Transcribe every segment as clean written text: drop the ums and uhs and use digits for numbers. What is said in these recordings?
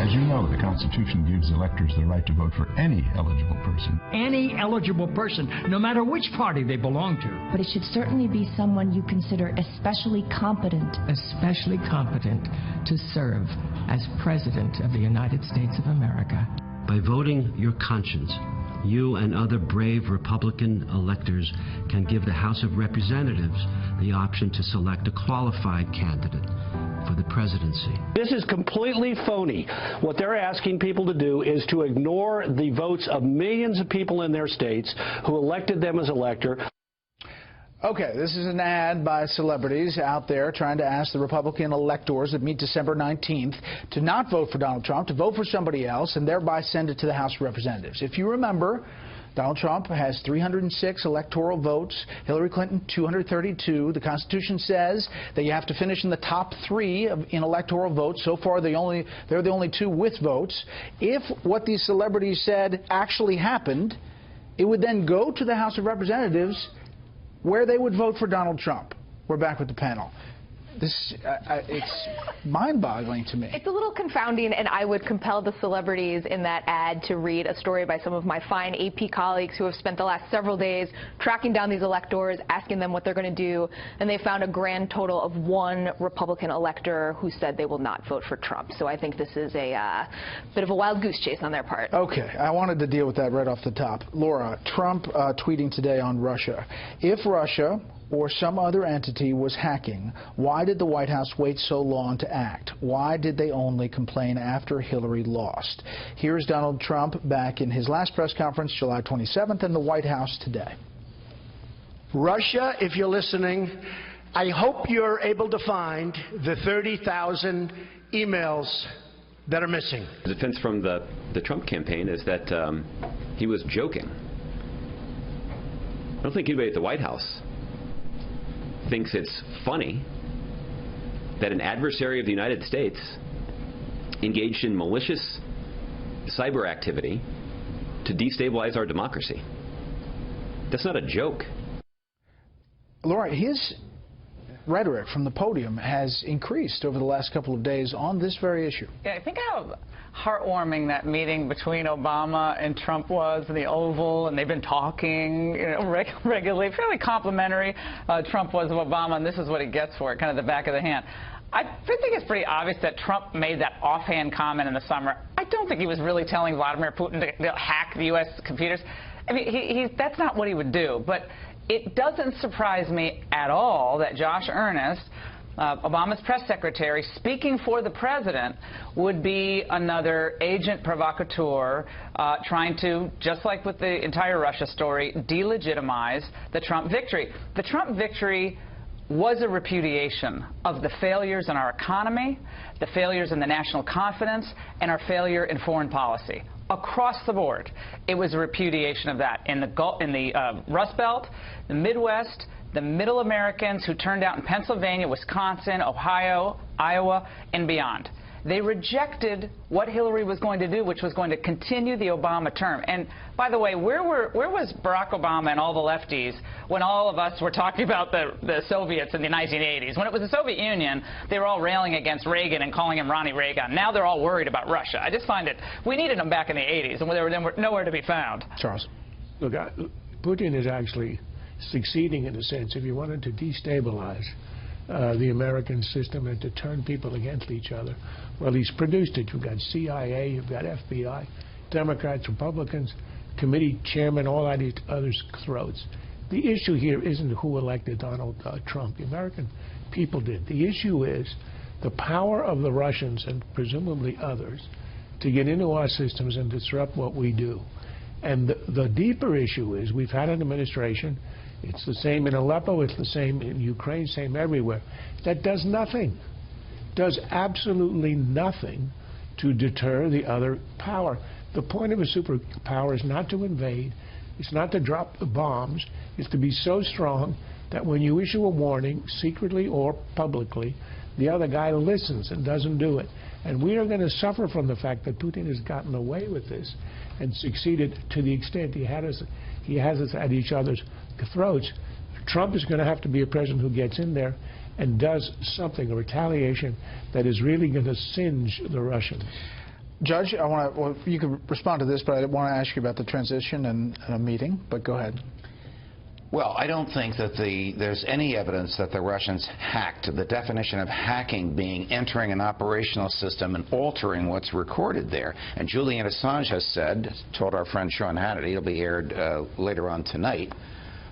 As you know, the Constitution gives electors the right to vote for any eligible person. Any eligible person, no matter which party they belong to. But it should certainly be someone you consider especially competent. Especially competent to serve as President of the United States of America. By voting your conscience, you and other brave Republican electors can give the House of Representatives the option to select a qualified candidate for the presidency. This is completely phony. What they're asking people to do is to ignore the votes of millions of people in their states who elected them as elector. Okay, this is an ad by celebrities out there trying to ask the Republican electors that meet December 19th to not vote for Donald Trump, to vote for somebody else, and thereby send it to the House of Representatives. If you remember, Donald Trump has 306 electoral votes, Hillary Clinton 232. The Constitution says that you have to finish in the top 3 in electoral votes. So far, they're the only 2 with votes. If what these celebrities said actually happened, it would then go to the House of Representatives, where they would vote for Donald Trump. We're back with the panel. It's mind-boggling to me. It's a little confounding, and I would compel the celebrities in that ad to read a story by some of my fine AP colleagues who have spent the last several days tracking down these electors, asking them what they're going to do, and they found a grand total of 1 Republican elector who said they will not vote for Trump. So I think this is a bit of a wild goose chase on their part. Okay, I wanted to deal with that right off the top. Laura, Trump tweeting today on Russia. If Russia or some other entity was hacking, why did the White House wait so long to act? Why did they only complain after Hillary lost? Here's Donald Trump back in his last press conference, July 27th, in the White House today. Russia, if you're listening, I hope you're able to find the 30,000 emails that are missing. The defense from the Trump campaign is that he was joking. I don't think anybody at the White House thinks it's funny that an adversary of the United States engaged in malicious cyber activity to destabilize our democracy. That's not a joke. Laura, his rhetoric from the podium has increased over the last couple of days on this very issue. Yeah, think how heartwarming that meeting between Obama and Trump was in the Oval, and they've been talking, regularly, fairly complimentary. Trump was of Obama, and this is what he gets for it, kind of the back of the hand. I think it's pretty obvious that Trump made that offhand comment in the summer. I don't think he was really telling Vladimir Putin to hack the U.S. computers. I mean, that's not what he would do. But it doesn't surprise me at all that Josh Earnest, Obama's press secretary, speaking for the president, would be another agent provocateur trying to, just like with the entire Russia story, delegitimize the Trump victory. The Trump victory was a repudiation of the failures in our economy, the failures in the national confidence, and our failure in foreign policy. Across the board, it was a repudiation of that. In the Rust Belt, the Midwest, the Middle Americans who turned out in Pennsylvania, Wisconsin, Ohio, Iowa, and beyond. They rejected what Hillary was going to do, which was going to continue the Obama term. And by the way, where was Barack Obama and all the lefties when all of us were talking about the Soviets in the 1980s? When it was the Soviet Union, they were all railing against Reagan and calling him Ronnie Reagan. Now they're all worried about Russia. I just find it, we needed them back in the 80s, and they were nowhere to be found. Charles. Look, Putin is actually succeeding in a sense. If you wanted to destabilize the American system and to turn people against each other, well, he's produced it. You've got CIA, you've got FBI, Democrats, Republicans, committee chairmen, all at each other's throats. The issue here isn't who elected Donald Trump. The American people did. The issue is the power of the Russians and presumably others to get into our systems and disrupt what we do. And the deeper issue is we've had an administration, it's the same in Aleppo, it's the same in Ukraine, same everywhere, that does nothing, does absolutely nothing to deter the other power. The point of a superpower is not to invade, it's not to drop the bombs, it's to be so strong that when you issue a warning, secretly or publicly, the other guy listens and doesn't do it. And we are going to suffer from the fact that Putin has gotten away with this and succeeded to the extent he has us at each other's throats. Trump is going to have to be a president who gets in there and does something, a retaliation that is really going to singe the Russians. Judge, well, you can respond to this, but I want to ask you about the transition and a meeting, but go ahead. Well, I don't think that there's any evidence that the Russians hacked. The definition of hacking being entering an operational system and altering what's recorded there. And Julian Assange has said, told our friend Sean Hannity, it'll be aired later on tonight,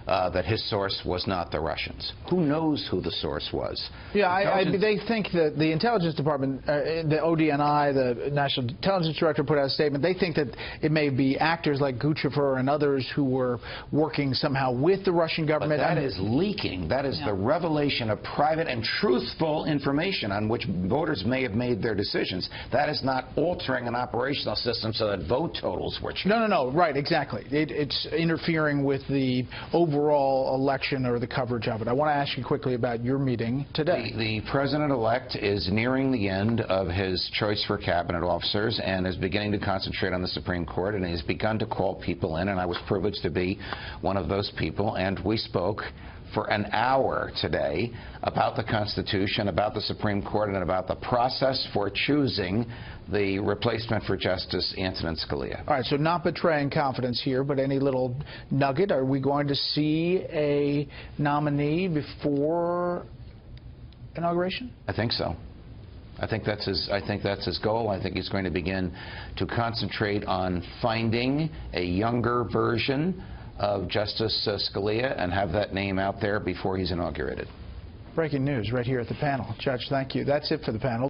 that his source was not the Russians. Who knows who the source was? Yeah, they think that the Intelligence Department, the ODNI, the National Intelligence Director, put out a statement. They think that it may be actors like Guccifer and others who were working somehow with the Russian government. But that is leaking. That is the revelation of private and truthful information on which voters may have made their decisions. That is not altering an operational system so that vote totals were changed. No, right, exactly. It's interfering with the overall election or the coverage of it. I want to ask you quickly about your meeting today. The president-elect is nearing the end of his choice for cabinet officers and is beginning to concentrate on the Supreme Court, and he's begun to call people in, and I was privileged to be one of those people, and we spoke for an hour today about the Constitution, about the Supreme Court, and about the process for choosing the replacement for Justice Antonin Scalia. All right, so not betraying confidence here, but any little nugget? Are we going to see a nominee before inauguration? I think so. I think that's his goal. I think he's going to begin to concentrate on finding a younger version of Justice Scalia and have that name out there before he's inaugurated. Breaking news right here at the panel. Judge, thank you. That's it for the panel.